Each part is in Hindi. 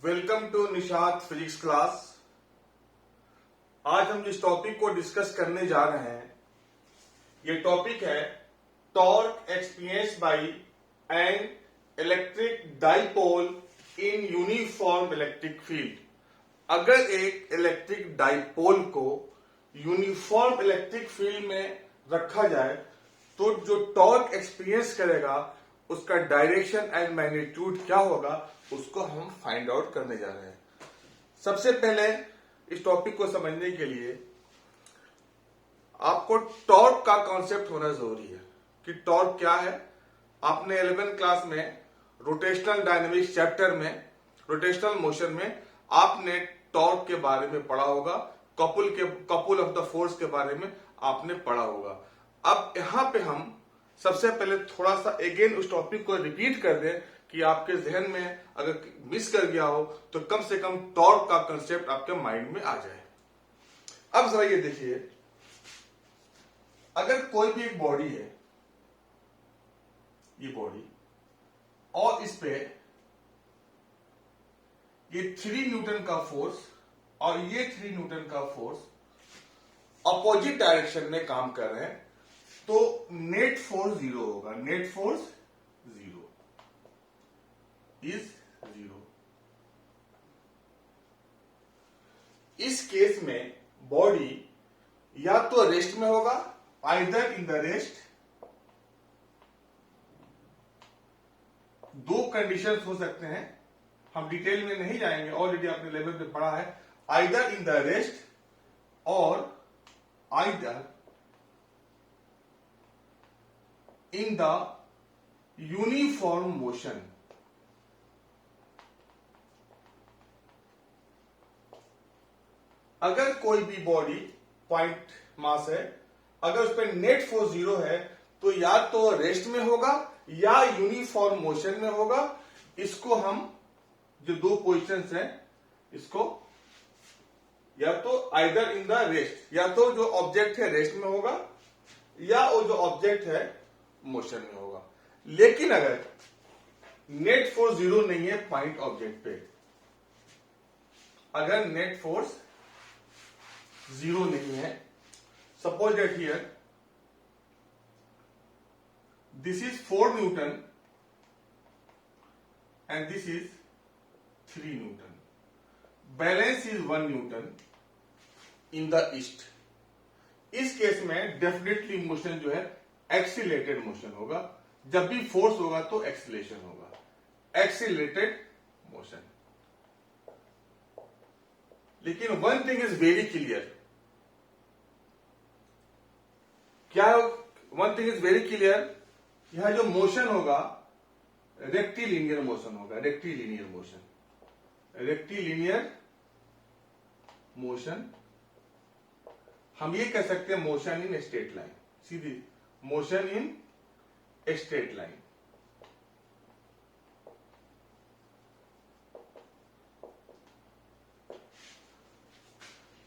Welcome to Nishat physics class. आज हम जिस टॉपिक को डिस्कस करने जा रहे हैं ये टॉपिक है torque experience by an electric dipole in uniform electric field. अगर एक इलेक्ट्रिक डाइपोल को यूनिफॉर्म इलेक्ट्रिक फील्ड में रखा जाए तो जो टॉर्क एक्सपीरियंस करेगा उसका डायरेक्शन एंड मैग्नीट्यूड क्या होगा उसको हम फाइंड आउट करने जा रहे हैं। सबसे पहले इस टॉपिक को समझने के लिए आपको टॉर्क का कॉन्सेप्ट होना जरूरी है कि टॉर्क क्या है। आपने 11th क्लास में रोटेशनल डायनेमिक्स चैप्टर में रोटेशनल मोशन में आपने टॉर्क के बारे में पढ़ा होगा, कपुल ऑफ द फोर्स के बारे में आपने पढ़ा होगा। अब यहां पे हम सबसे पहले थोड़ा सा अगेन उस टॉपिक को रिपीट कर दें कि आपके जहन में अगर मिस कर गया हो तो कम से कम टॉर्क का कंसेप्ट आपके माइंड में आ जाए। अब जरा ये देखिए, अगर कोई भी एक बॉडी है, ये बॉडी, और इस पे ये 3 न्यूटन का फोर्स और ये 3 न्यूटन का फोर्स अपोजिट डायरेक्शन में काम कर रहे हैं तो नेट फोर्स 0 होगा। Net force 0 is 0। इस केस में बॉडी या तो रेस्ट में होगा, आइदर इन द रेस्ट। दो कंडीशंस हो सकते हैं, हम डिटेल में नहीं जाएंगे, ऑलरेडी आपने लेवल पे पढ़ा है। आइदर इन द रेस्ट और either in the uniform motion। अगर कोई भी बॉडी पॉइंट मास है, अगर उस पर नेट फोर्स 0 है तो या तो रेस्ट में होगा या यूनिफॉर्म मोशन में होगा। इसको हम जो दो पोजिशंस हैं इसको या तो आइदर इन द रेस्ट, या तो जो ऑब्जेक्ट है रेस्ट में होगा या वो जो ऑब्जेक्ट है मोशन में होगा। लेकिन अगर नेट फोर्स 0 नहीं है पॉइंट ऑब्जेक्ट पे, अगर नेट फोर्स 0 नहीं है, suppose that here this is 4 Newton and this is 3 Newton, balance is 1 Newton in the east. इस केस में डेफिनेटली मोशन जो है एक्सीलरेटेड मोशन होगा। जब भी फोर्स होगा तो एक्सीलरेशन होगा, एक्सीलरेटेड मोशन। लेकिन one thing is very clear, क्या one thing is very clear, यह जो मोशन होगा रेक्टिलिनियर मोशन होगा। रेक्टिलिनियर मोशन, रेक्टिलिनियर मोशन हम ये कह सकते हैं मोशन इन स्ट्रेट लाइन, सीधी मोशन इन स्ट्रेट लाइन।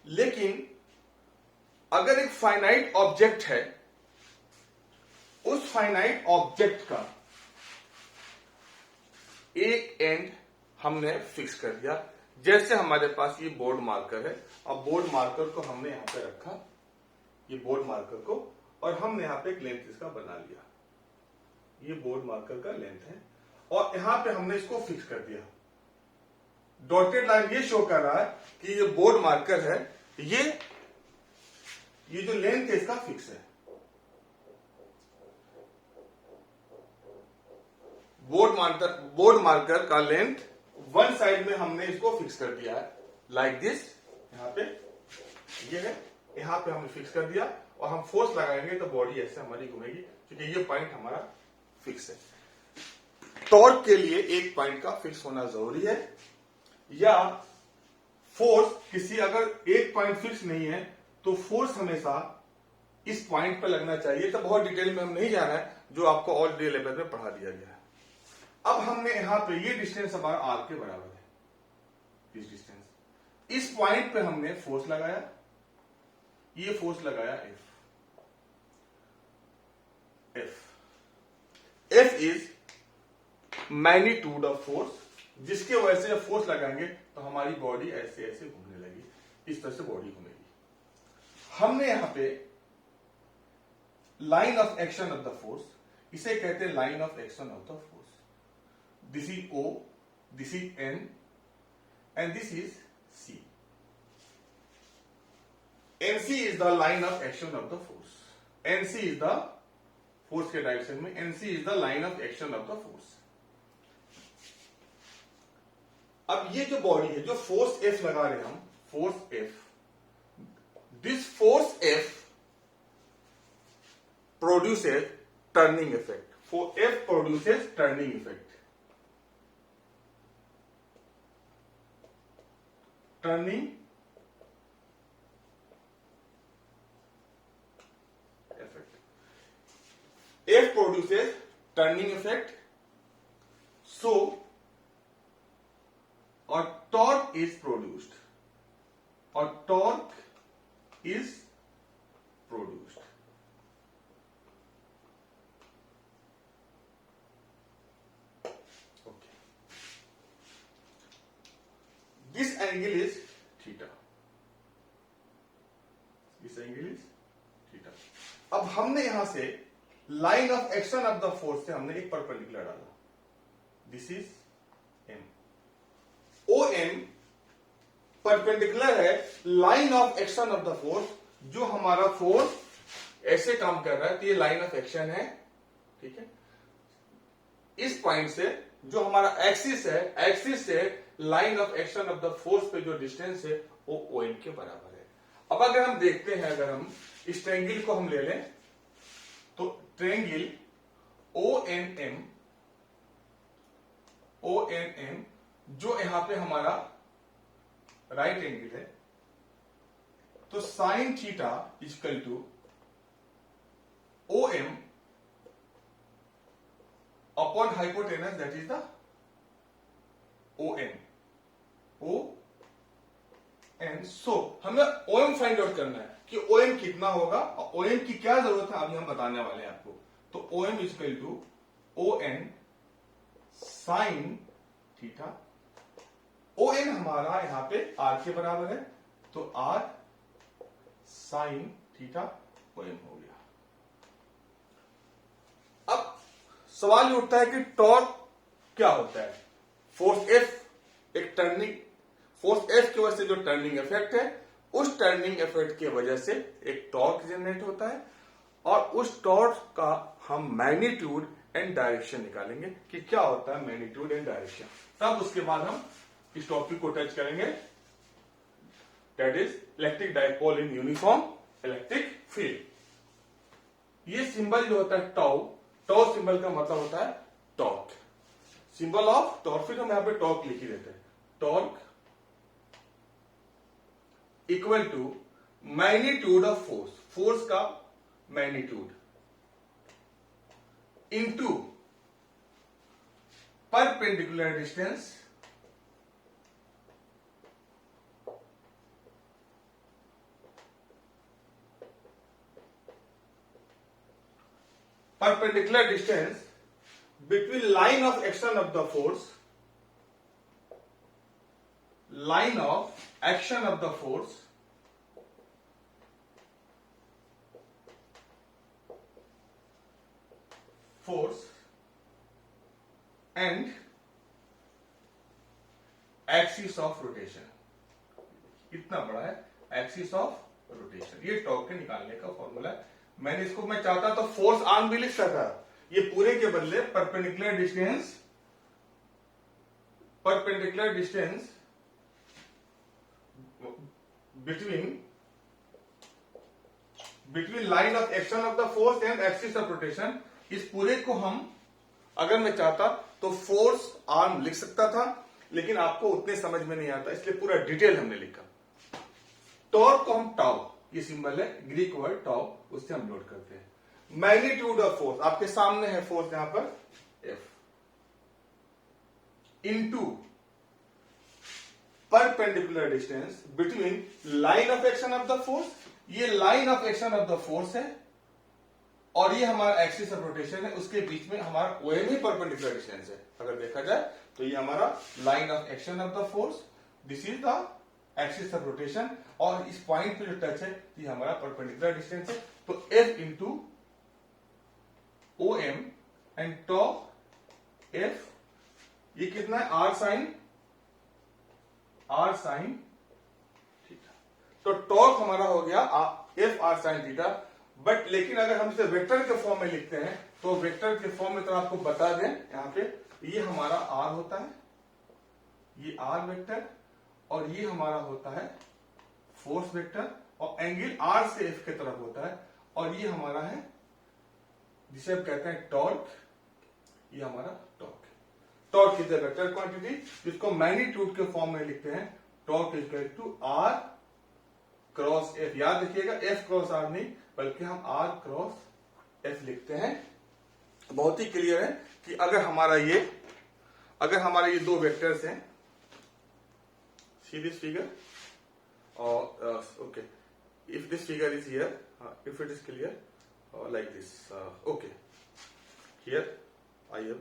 लेकिन अगर एक फाइनाइट ऑब्जेक्ट है, उस फाइनाइट ऑब्जेक्ट का एक एंड हमने फिक्स कर दिया, जैसे हमारे पास ये बोर्ड मार्कर है। अब बोर्ड मार्कर को हमने यहां पे रखा, ये बोर्ड मार्कर को, और हमने यहां पे एक लेंथ इसका बना लिया। ये बोर्ड मार्कर का लेंथ है और यहां पे हमने इसको फिक्स कर दिया। डॉटेड लाइन ये शो कर रहा है कि ये बोर्ड मार्कर है, ये जो लेंथ है इसका फिक्स है। बोर्ड मार्कर का लेंथ वन साइड में हमने इसको फिक्स कर दिया है, लाइक दिस। यहां पे ये है, यहां पे हमने फिक्स कर दिया और हम फोर्स लगाएंगे तो बॉडी ऐसे हमारी घूमेगी, क्योंकि ये पॉइंट हमारा फिक्स है। टॉर्क के लिए एक पॉइंट का फिक्स होना जरूरी है, या फोर्स किसी अगर एक पॉइंट फिक्स नहीं है तो फोर्स हमेशा इस पॉइंट पर लगना चाहिए। तो बहुत डिटेल में हम नहीं जाना है, जो आपको ऑलरेडी लेवल में पढ़ा दिया गया है। अब हमने यहां पे ये डिस्टेंस हमारा आर के बराबर है, इस डिस्टेंस, इस पॉइंट पे हमने फोर्स लगाया, ये फोर्स लगाया F. F is magnitude of force जिसके वजह से जब फोर्स लगाएंगे तो हमारी बॉडी ऐसे ऐसे घूमने लगी, इस तरह से बॉडी घूमेगी। हमने यहां पे line of action of the force, इसे कहते हैं line of action of the force. This is O, this is N and this is C। NC is the line of action of the force. NC is the force के डायरेक्शन में, NC is the line of action of the force. अब ये जो बॉडी है, जो फोर्स F लगा रहे हैं हम, force F, this force F produces turning effect. F produces turning effect, turning effect. F produces turning effect, so a torque is produced, a torque is produced। Okay, this angle is theta, this angle is theta। अब हमने यहां से line of action of the force से हमने एक परपेंडिकुलर डाला, this is M। OM perpendicular है line of action of the force. जो हमारा फोर्स ऐसे काम कर रहा है तो ये लाइन ऑफ एक्शन है, ठीक है। इस पॉइंट से जो हमारा एक्सिस है, एक्सिस से line of action of the force पे जो डिस्टेंस है वो OM के बराबर है। अब अगर हम देखते हैं, अगर हम इस ट्रायंगल को हम ले लें तो ट्रायंगल ONM जो यहां पे हमारा राइट एंगल है, तो sine theta equal to OM upon hypotenuse, that is the ON। So हमें OM फाइंड आउट करना है कि OM कितना होगा और OM की क्या जरूरत है, अभी हम बताने वाले हैं आपको। तो OM equal to ON sine theta. ON हमारा यहां पे R के बराबर है, तो R साइन थीटा OM हो गया। अब सवाल ये उठता है कि टॉर्क क्या होता है। फोर्स F एक टर्निंग, फोर्स F की वजह से जो टर्निंग इफेक्ट है, उस टर्निंग इफेक्ट की वजह से एक टॉर्क जनरेट होता है और उस टॉर्क का हम मैग्नीट्यूड एंड डायरेक्शन निकालेंगे कि क्या होता है मैग्नीट्यूड एंड डायरेक्शन। तब उसके बाद हम इस टॉपिक को टच करेंगे, that is electric dipole in uniform electric field. ये सिंबल जो होता है टाउ सिंबल का मतलब होता है टॉर्क, सिंबल ऑफ टॉर्क। फिर हम यहां पे टॉर्क लिख ही देते हैं, torque equal to magnitude of force, force का magnitude into perpendicular distance between line of action of the force, line of action of the force and axis of rotation। इतना बड़ा है एक्सिस ऑफ रोटेशन, ये टॉर्क के निकालने का फॉर्मूला है। मैंने इसको, मैं चाहता तो फोर्स आर्म भी लिख सकता, ये पूरे के बदले perpendicular distance between line of action of the force and axis of rotation, इस पूरे को हम अगर मैं चाहता तो फोर्स आर्म लिख सकता था, लेकिन आपको उतने समझ में नहीं आता, इसलिए पूरा डिटेल हमने लिखा। टॉर्क को हम टाउ, ये सिंबल है ग्रीक वर्ड टाउ, उससे हम नोट करते हैं। मैग्नीट्यूड ऑफ फोर्स आपके सामने है, फोर्स यहां पर F into perpendicular distance between line of action of the force, ये line of action of the force है, और ये हमारा एक्सिस ऑफ रोटेशन है, उसके बीच में हमारा OM ही परपेंडिकुलर डिस्टेंस है। अगर देखा जाए तो ये हमारा line of action of the force, this is the axis of rotation, और इस पॉइंट पे जो टच है ये हमारा परपेंडिकुलर डिस्टेंस है। तो F into OM and torque F, ये कितना है, R साइन थीटा। तो टॉर्क हमारा हो गया F R sine theta. But लेकिन अगर हम इसे वेक्टर के फॉर्म में लिखते हैं तो वेक्टर के फॉर्म में तो आपको बता दें, यहां पे ये हमारा R होता है, ये R वेक्टर, और ये हमारा होता है फोर्स वेक्टर, और एंगल R से F की तरफ होता है, और ये हमारा है जिसे हम कहते हैं टॉर्क, ये हमारा torque. Torque is the vector quantity, जिसको मैग्नीट्यूड के फॉर्म में लिखते हैं, torque is equal to R cross F। याद रखिएगा F क्रॉस R नहीं बल्कि हम R क्रॉस F लिखते हैं। बहुत ही क्लियर है कि अगर हमारा ये दो वेक्टर्स हैं, सी दिस फिगर, और okay, if this figure is here, if it is clear like this, okay, here I have,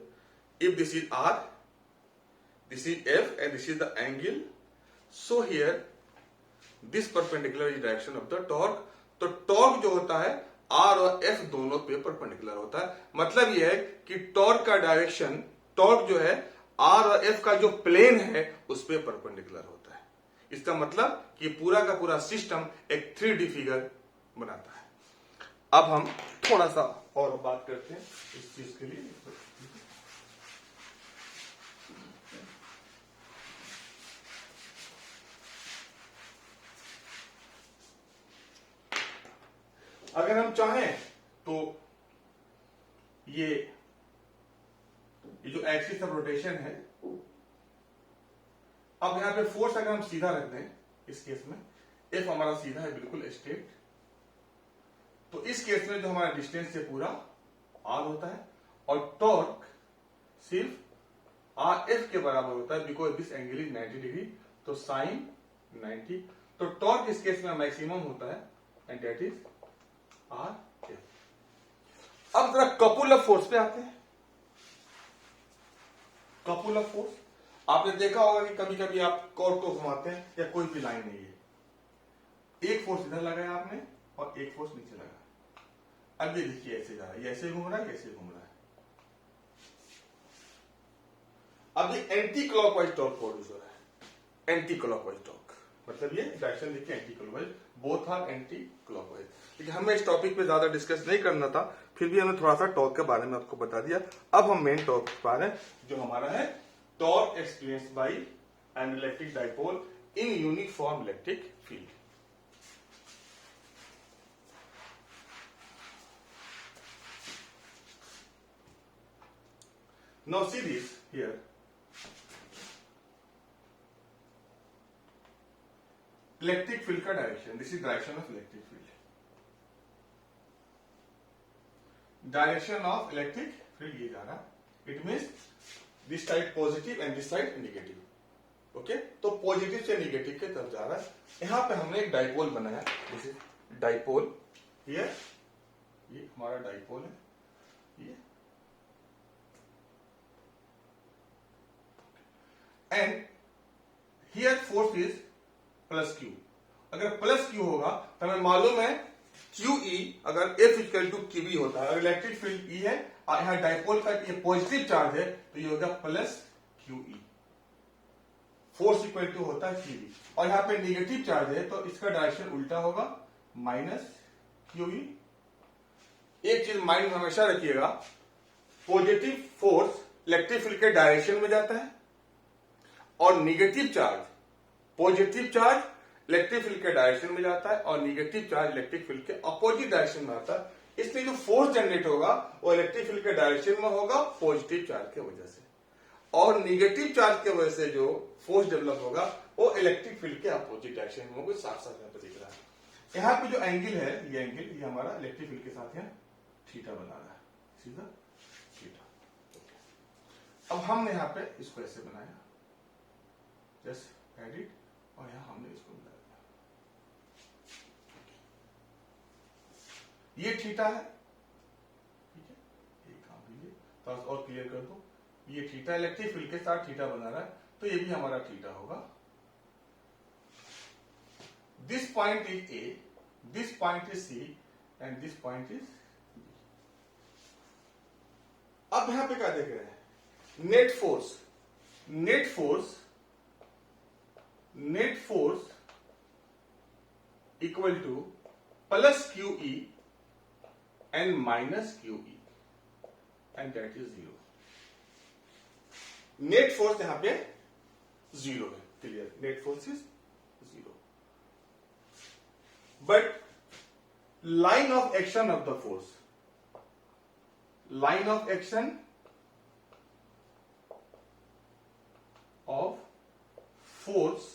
if this is R, this is F, and this is the angle, so here this perpendicular is direction of the torque। तो टॉर्क जो होता है R और F दोनों पे परपेंडिकुलर होता है। मतलब यह है कि टॉर्क का डायरेक्शन, टॉर्क जो है R और F का जो प्लेन है उस पे परपेंडिकुलर होता है। इसका मतलब कि पूरा का पूरा सिस्टम एक 3D फिगर बनाता है। अब हम थोड़ा सा और बात करते हैं इस चीज के लिए। अगर हम चाहें तो ये जो एक्सिस ऑफ रोटेशन है, अब यहां पे फोर्स अगर हम सीधा रख दें, इस केस में F हमारा सीधा है बिल्कुल स्ट्रेट, तो इस केस में जो हमारा डिस्टेंस है पूरा R होता है, और टॉर्क सिर्फ RF के बराबर होता है, because this angle is 90 degree, तो साइन 90। तो टॉर्क इस केस में मैक्सिमम होता है, एंड दैट इज RF। अब जरा कपुल ऑफ फोर्स पे आते हैं। कपुल ऑफ फोर्स, आपने देखा होगा कि कभी कभी आप कॉर्ड को घुमाते हैं या कोई भी लाइन नहीं है, एक फोर्स इधर लगाया आपने और एक फोर्स नीचे लगा। अब ये देखिए ऐसे जा रहा है, ये ऐसे घूम रहा है, ऐसे घूम रहा है। अब ये एंटी क्लॉकवाइज टॉर्क प्रोड्यूस हो रहा है, एंटी क्लॉकवाइज टॉर्क, मतलब ये डायरेक्शन देखिए anti clockwise, both are anti clockwise. लेकिन हमें इस टॉपिक पे ज्यादा डिस्कस नहीं करना था, फिर भी हमने थोड़ा सा टॉर्क के बारे में आपको बता दिया। अब हम मेन टॉर्क पे आ रहे हैं, जो हमारा है torque experience by an electric dipole in uniform electric field. Now see this here. Electric field का direction, this is direction of electric field. Direction of electric field ये जा रहा, it means this side positive and this side negative. Okay? तो पॉजिटिव से निगेटिव के तरफ जा रहा है। यहां पे हमने एक डाइपोल बनाया, this is डाइपोल, here, ये हमारा डाइपोल है, ये, and here force is plus Q. अगर प्लस क्यू होगा तो हमें मालूम है क्यू ई, अगर F equal to Q B होता है, अगर इलेक्ट्रिक फील्ड ई है और यहां डाइपोल का ये पॉजिटिव चार्ज है तो ये होगा plus Q E, force equal to होता है क्यू बी, और यहां पे निगेटिव चार्ज है तो इसका डायरेक्शन उल्टा होगा, माइनस क्यू ई। एक चीज माइंड में हमेशा रखिएगा, पॉजिटिव फोर्स इलेक्ट्रिक फील्ड के डायरेक्शन में जाता है, और negative charge, positive charge electric field के डायरेक्शन में जाता है और निगेटिव चार्ज इलेक्ट्रिक फील्ड के अपोजिट डायरेक्शन में आता है। इसलिए जो फोर्स जनरेट होगा वो इलेक्ट्रिक फील्ड के डायरेक्शन में होगा पॉजिटिव चार्ज की वजह से, और निगेटिव चार्ज की वजह से जो फोर्स डेवलप होगा वो इलेक्ट्रिक फील्ड के अपोजिट डायरेक्शन में होगा। साफ साफ यहाँ पे दिख रहा है। यहाँ पे जो एंगल है, ये एंगल, ये हमारा इलेक्ट्रिक फील्ड के साथ यहाँ थीटा बना रहा है, सीधा थीटा। अब हमने यहाँ पे इसको ऐसे बनाया, जस्ट एडिट, और यहां हमने इसको मिला दिया। ये थीटा है थोड़ा सा और क्लियर कर दो, ये थीटा इलेक्ट्रिक फील्ड के साथ थीटा बना रहा है, तो ये भी हमारा थीटा होगा। This point is A, this point is C and this point is B. अब यहां पे क्या देख रहे हैं, net force, net force, net force equal to plus Q E and minus Q E and that is zero. Net force यहां पे जीरो है, clear, net force is zero. But line of action of the force, line of action of force,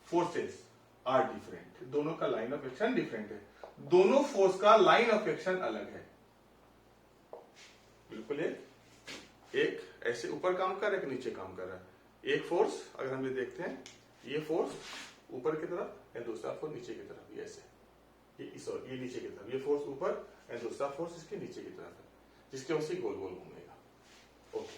forces are different, दोनों का लाइन ऑफ एक्शन डिफरेंट है, दोनों फोर्स का लाइन ऑफ एक्शन अलग है, बिल्कुल। एक ऐसे ऊपर काम कर रहा है, एक नीचे काम कर रहा है। एक फोर्स अगर हम ये देखते हैं, ये फोर्स ऊपर की तरफ या दूसरा फोर्स नीचे की तरफ, ये ऐसे, ये नीचे की तरफ, ये फोर्स ऊपर या दूसरा फोर्स इसके नीचे की तरफ है, जिसके वजह से गोल गोल घूमेगा। ओके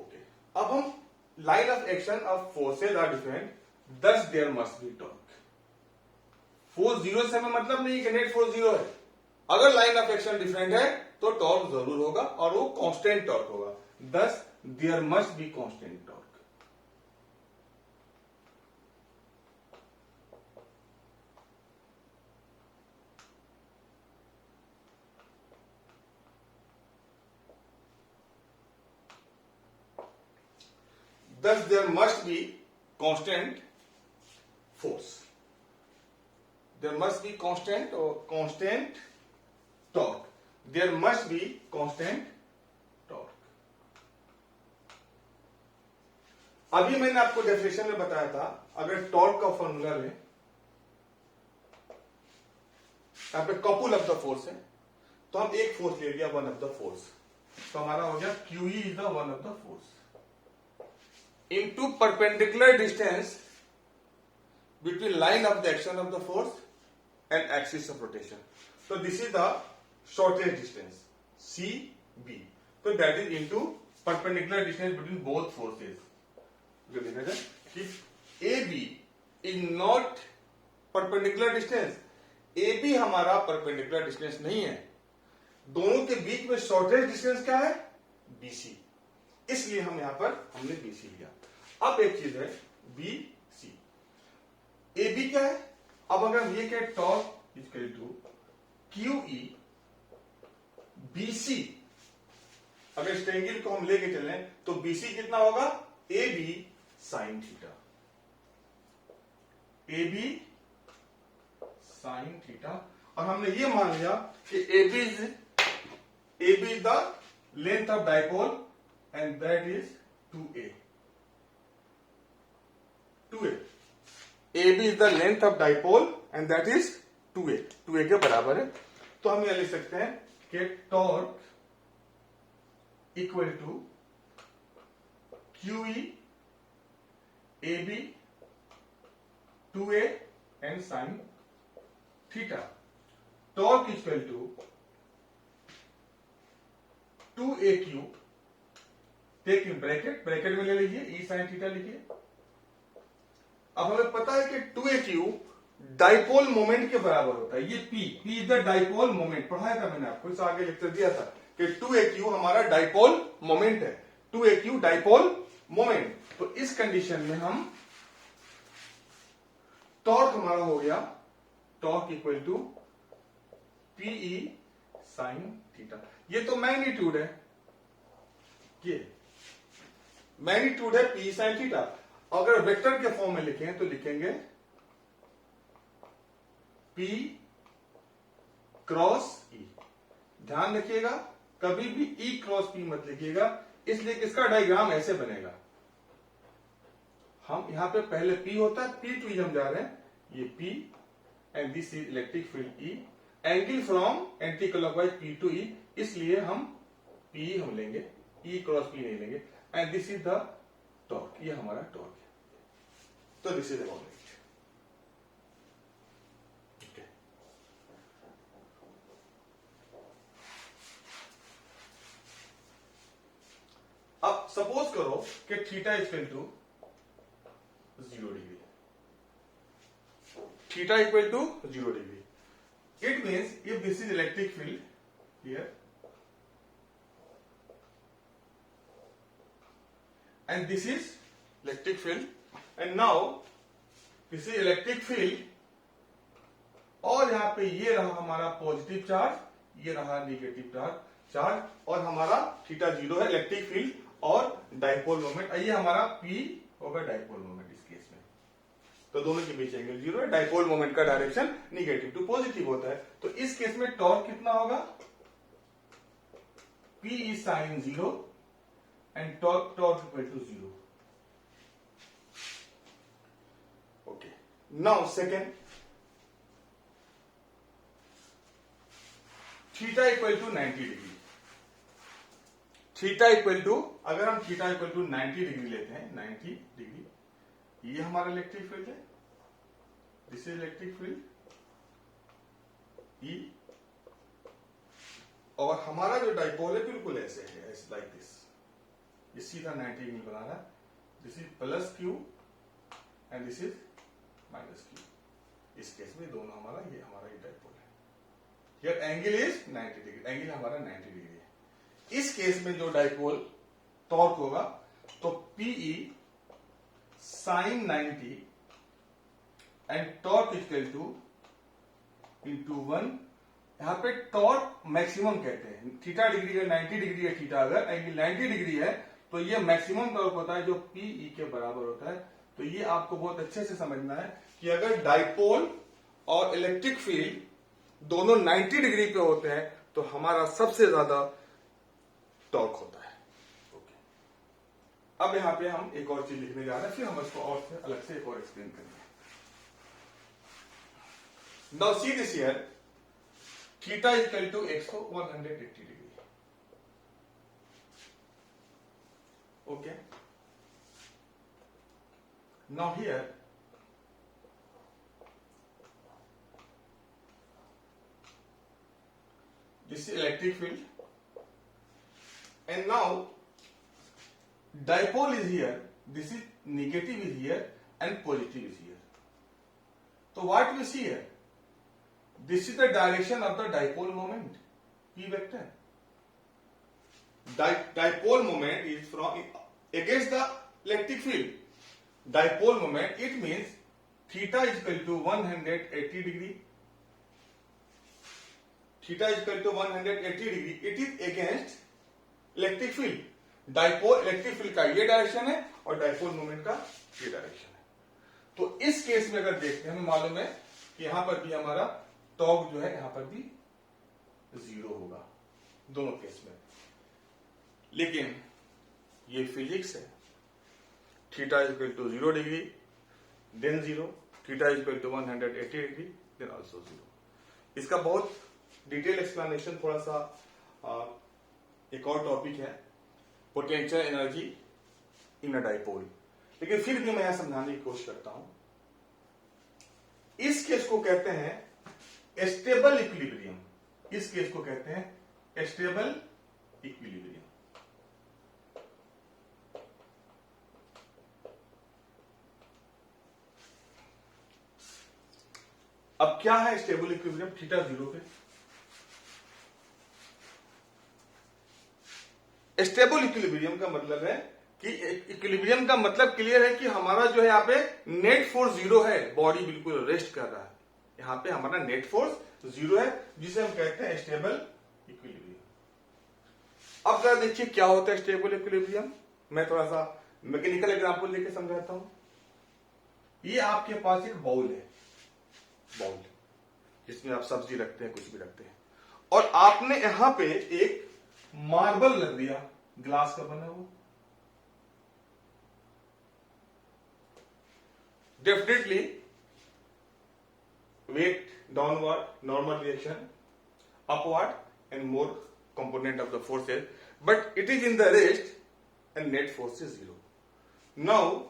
ओके, अब हम line of action of forces are different, thus there must be torque। Force zero से हमें मतलब नहीं कि नेट फोर्स जीरो है, अगर लाइन ऑफ एक्शन डिफरेंट है तो टॉर्क जरूर होगा और वो कांस्टेंट टॉर्क होगा, thus there must be constant torque। thus there must be constant force, there must be constant or constant torque, there must be constant torque। अभी मैंने आपको डेफिनेशन में बताया था, अगर टॉर्क का फॉर्मूला लें, यहां पे कपुल ऑफ द फोर्स है, तो हम एक फोर्स ले लिया, वन ऑफ द फोर्स, तो हमारा हो गया Q is the one of the force into perpendicular distance between line of the action of the force and axis of rotation। So this is the shortest distance CB, so that is into perpendicular distance between both forces। जो देखा जाए कि AB is not perpendicular distance, AB हमारा perpendicular distance नहीं है, दोनों के बीच में shortest distance क्या है, BC, इसलिए हम यहां पर हमने BC लिया। अब एक चीज है BC, AB क्या है, अब अगर हम ये कहें torque equal to QE BC, अगर इस ट्रायंगल को हम लेके चलें तो BC कितना होगा, AB sine theta, AB sine theta, और हमने ये मान लिया कि AB is the length of dipole and that is 2a, 2a, AB is the length of dipole and that is 2a, 2a के बराबर है। तो हम यह लिख सकते हैं कि torque equal to QE AB 2a and sin theta, torque equal to 2aq, take in bracket, bracket में ले लीजिए ई साइन थीटा लिखिए। अब हमें पता है कि 2aq डाइपोल मोमेंट के बराबर होता है, ये P is the dipole moment, पढ़ाया था मैंने आपको, इस आगे लेक्चर दिया था कि 2aq हमारा डाइपोल मोमेंट है, 2aq डाइपोल मोमेंट। तो इस कंडीशन में हम टॉर्क हमारा हो गया, torque equal to PE sine theta, ये तो मैग्नीट्यूड है, ये मैग्नीट्यूड है P साइन थीटा। अगर वेक्टर के फॉर्म में लिखें तो लिखेंगे P क्रॉस E, ध्यान रखिएगा कभी भी E क्रॉस P मत लिखिएगा, इसलिए कि इसका डायग्राम ऐसे बनेगा, हम यहां पे पहले P होता है, P टू E हम जा रहे हैं, ये P and this is electric field E, angle from anti clockwise P to E, इसलिए हम P हम लेंगे, E क्रॉस P नहीं लेंगे, and this is the torque, ये हमारा टॉर्क है। तो दिस इज अबाउट इट, ठीक है। अब सपोज करो कि theta equal to 0 degree, theta equal to 0 degree. It means if this is electric field here and this is electric field and now this is electric field और यहां पे ये रहा हमारा पॉजिटिव चार्ज, ये रहा नेगेटिव चार्ज और हमारा थीटा 0 है इलेक्ट्रिक फील्ड और डाइपोल मोमेंट, ये हमारा P होगा डाइपोल मोमेंट इस केस में. तो दोनों के बीच एंगल 0 है. डाइपोल मोमेंट का डायरेक्शन निगेटिव टू पॉजिटिव होता है. तो इस केस में टॉर्क कितना होगा? P is sin 0 and torque equal to 0. Okay. Now second, theta equal to 90 degree. Theta equal to, अगर हम थीटा इक्वल टू 90 डिग्री लेते हैं, 90 डिग्री, ये हमारा इलेक्ट्रिक फील्ड है, this is electric field E, और हमारा जो डाइपोल है बिल्कुल ऐसे है, लाइक दिस. ये सीधा 90 डिग्री बना रहा है. This is plus Q and this is minus Q. इस केस में दोनों हमारा, ये हमारा ये डाइपोल है. Here angle is 90 degree, angle हमारा 90 डिग्री है. इस केस में जो डाइपोल टॉर्क होगा तो Pe sin 90 and torque equal two into 1. यहां पे टॉर्क मैक्सिमम कहते हैं. थीटा डिग्री का 90 डिग्री है थीटा, अगर एंगल 90 डिग्री है तो ये मैक्सिमम टॉर्क होता है जो Pe के बराबर होता है. तो ये आपको बहुत अच्छे से समझना है कि अगर डाइपोल और इलेक्ट्रिक फील्ड दोनों 90 डिग्री पे होते हैं तो हमारा सबसे ज्यादा टॉर्क होता है. ओके. अब यहां पे हम एक और चीज लिखने जा रहे हैं, फिर हम इसको और से अलग से एक और एक्सप्लेन करेंगे. Now see this here, theta equal to x को 180 degree. Okay. Now here this is electric field and now dipole is here, this is negative is here and positive is here. So what we see here, this is the direction of the dipole moment, P vector. Dipole moment is from against the electric field. Dipole moment, it means theta is equal to 180 degree. Theta is equal to 180 degree. It is against electric field. Dipole electric field का ये डायरेक्शन है और डाइपोल मोमेंट का ये डायरेक्शन है. तो इस केस में अगर देखते हैं, हमें मालूम है कि यहां पर भी हमारा टॉर्क जो है यहां पर भी 0 होगा दोनों केस में. लेकिन ये फिजिक्स है. Theta is equal to 0 degree then 0, theta is equal to 180 degree then also 0. इसका बहुत डिटेल एक्सप्लेनेशन थोड़ा सा एक और टॉपिक है, potential energy in a dipole. लेकिन फिर भी मैं यहां समझाने की कोशिश करता हूं. इस केस को कहते हैं स्टेबल इक्विलिब्रियम. इस केस को कहते हैं स्टेबल इक्विलिब्रियम. अब क्या है स्टेबल इक्विलिब्रियम थीटा 0 पे? स्टेबल इक्विलिब्रियम का मतलब है कि इक्विलिब्रियम का मतलब क्लियर है कि हमारा जो है यहाँ पे नेट फोर्स 0 है, बॉडी बिल्कुल रेस्ट कर रहा है. यहाँ पे हमारा नेट फोर्स 0 है जिसे हम कहते हैं स्टेबल इक्विलिब्रियम. अब जरा देखिए क्या होता है स्टेबल इक्विलिब्रियम. मैं थोड़ा सा मैकेनिकल एग्जांपल लेके समझाता हूं. ये आपके पास एक बाउल है, बाउल जिसमें आप सब्जी रखते हैं, कुछ भी रखते हैं, और आपने यहां पे एक मार्बल रख दिया, ग्लास का बना हुआ. Definitely weight downward, normal reaction, upward and more component of the forces, but it is in the rest and net force is 0. Now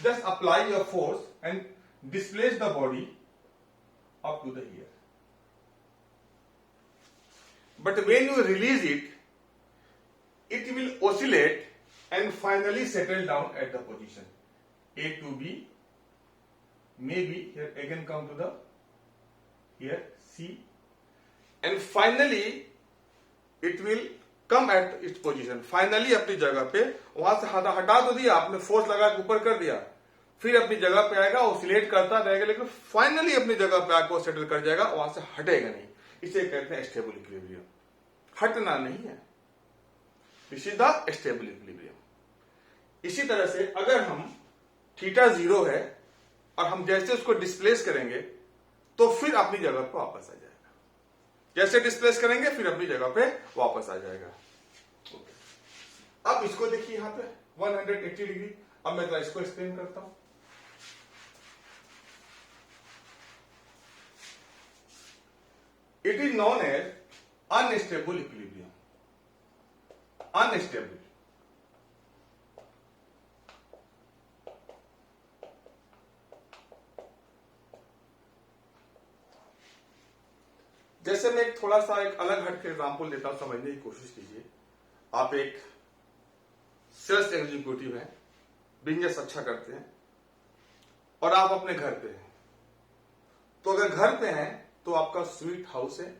just apply your force and displace the body up to the here. But when you release it, it will oscillate and finally settle down at the position A to B, maybe here again come to the here C, and finally it will come at its position. Finally अपनी जगह पे, वहां से हटा तो दिया आपने, फोर्स लगा के ऊपर कर दिया, फिर अपनी जगह पे आएगा, ऑसिलेट करता रहेगा, लेकिन फाइनली अपनी जगह पे आकर सेटल कर जाएगा, वहां से हटेगा नहीं. इसे कहते हैं स्टेबल इक्विलिब्रियम. हटना नहीं है, this is the stable equilibrium. इसी तरह से अगर हम थीटा 0 है और हम जैसे उसको डिस्प्लेस करेंगे तो फिर अपनी जगह पर वापस आ जाएगा. जैसे डिस्प्लेस करेंगे फिर अपनी जगह पे वापस आ जाएगा. अब इसको देखिए यहां पे 180 डिग्री. अब मैं तो इसको एक्सप्लेन करता हूं. It is known as unstable equilibrium. Unstable. जैसे मैं एक थोड़ा सा एक अलग हट के एग्जाम्पल देता हूं, समझने की कोशिश कीजिए. आप एक सेल्स एग्जीक्यूटिव हैं, बिजनेस अच्छा करते हैं और आप अपने घर पे हैं. तो अगर घर पे हैं तो आपका स्वीट हाउस है,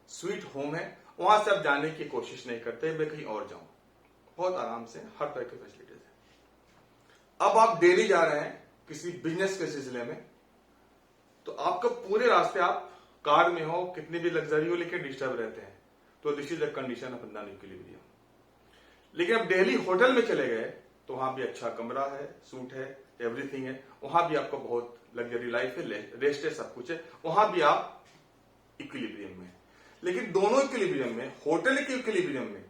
स्वीट होम है, वहां से आप जाने की कोशिश नहीं करते मैं कहीं और जाऊं. बहुत आराम से हर तरह की फैसिलिटीज है. अब आप डेली जा रहे हैं किसी बिजनेस के सिलसिले में, तो आपका पूरे रास्ते आप कार में हो, कितनी भी लग्जरी हो, लेकिन डिस्टर्ब रहते हैं. तो this is the condition of non equilibrium. लेकिन अब डेली होटल में चले गए तो वहां भी अच्छा कमरा है, सूट है, एवरीथिंग है, वहां भी आपको बहुत लग्जरी लाइफ है, रेस्ट है, सब कुछ है, वहां भी आप इक्विलिब्रियम में. लेकिन दोनों इक्विलिब्रियम में, होटल के इक्विलिब्रियम में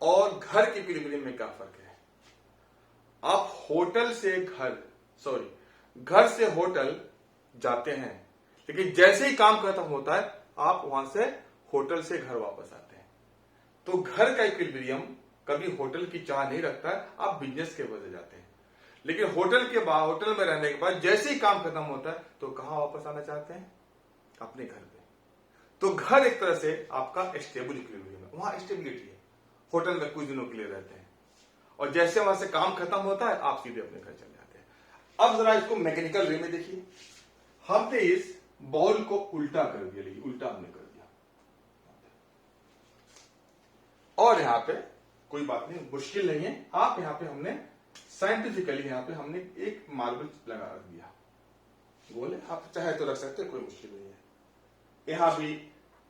और घर के इक्विलिब्रियम में क्या फर्क है? आप होटल से घर से होटल जाते हैं, लेकिन जैसे ही काम खत्म होता है आप वहां से होटल से घर वापस आते हैं. तो घर का इक्विलिब्रियम कभी होटल की चाह नहीं रखता है, आप बिजनेस के वजह जाते हैं. लेकिन होटल में रहने के बाद जैसे ही काम खत्म होता है तो कहां वापस आना चाहते हैं? अपने घर पे. तो घर एक तरह से आपका स्टेबल इक्विलिब्रियम है, वहां स्टेबिलिटी है. होटल में कुछ दिनों के लिए रहते हैं और जैसे वहां से काम खत्म होता है आप सीधे अपने घर चले जाते हैं. अब जरा इसको मैकेनिकल वे में देखिए. हमने इस बॉल को उल्टा कर दिया, उल्टा हमने कर दिया, और यहां पे कोई बात नहीं, मुश्किल नहीं है. आप यहां पे हमने साइंटिफिकली यहां पे हमने एक मार्बल लगा रख दिया. गोल है, आप चाहे तो रख सकते हैं, कोई मुश्किल नहीं है. यहां भी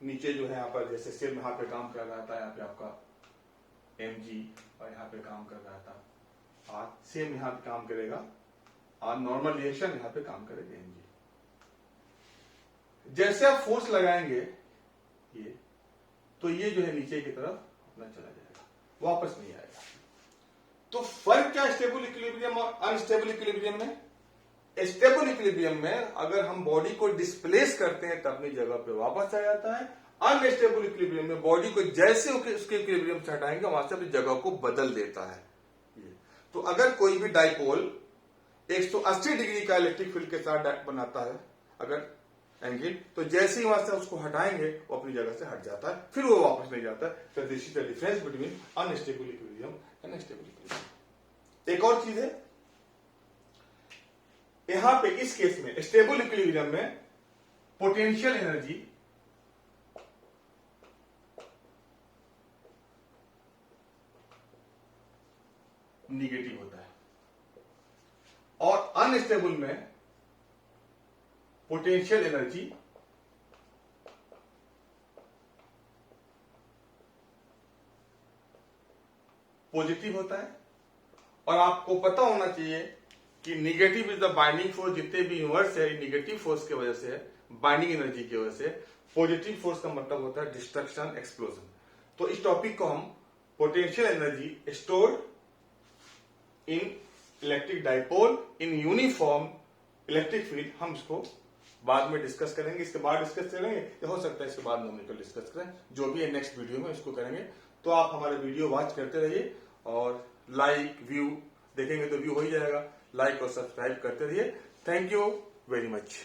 नीचे जो है यहां पर जैसे सिर यहां पे काम कर रहा था, यहां पे आपका mg और यहां पे काम कर रहा था r, सेम यहां पे काम करेगा और नॉर्मल रिएक्शन यहां पे काम करेगा mg. जैसे आप फोर्स लगाएंगे ये, तो ये जो है नीचे की तरफ अपना चला जाएगा, वापस नहीं आएगा. तो फर्क क्या स्टेबल इक्विलिब्रियम और अनस्टेबल इक्विलिब्रियम में? स्टेबल इक्विलिब्रियम में अगर हम बॉडी को डिस्प्लेस करते हैं तो अपनी जगह पे वापस आ जाता है. अनस्टेबल इक्विलिब्रियम में बॉडी को जैसे उसके इक्विलिब्रियम से हटाएंगे वहां से अपनी जगह को बदल देता है. तो अगर कोई भी डाइपोल 180 डिग्री का इलेक्ट्रिक फील्ड के साथ बनाता है अगर एंगल, तो जैसे ही वहां से उसको हटाएंगे वो अपनी जगह से हट जाता है, फिर वो वापस नहीं जाता. तो this is the difference between unstable equilibrium and stable equilibrium. एक और चीज है यहां पे, इस केस में स्टेबल इक्विलिब्रियम में पोटेंशियल एनर्जी निगेटिव होता है और अनस्टेबल में पोटेंशियल एनर्जी पॉजिटिव होता है. और आपको पता होना चाहिए कि negative is the binding force. जितने भी यूनिवर्स है निगेटिव फोर्स की वजह से, बाइंडिंग एनर्जी की वजह से. पॉजिटिव फोर्स का मतलब होता है डिस्ट्रक्शन, एक्सप्लोजन. तो इस टॉपिक को हम potential energy stored in electric dipole in uniform electric field, हम इसको बाद में डिस्कस करेंगे. इसके बाद डिस्कस करेंगे, हो सकता है इसके बाद न्यूमेरिकल डिस्कस करें, जो भी है नेक्स्ट वीडियो में इसको करेंगे. तो आप हमारे वीडियो वॉच करते रहिए और लाइक व्यू देखेंगे तो व्यू हो ही जाएगा. लाइक और सब्सक्राइब करते रहिए. Thank you very much.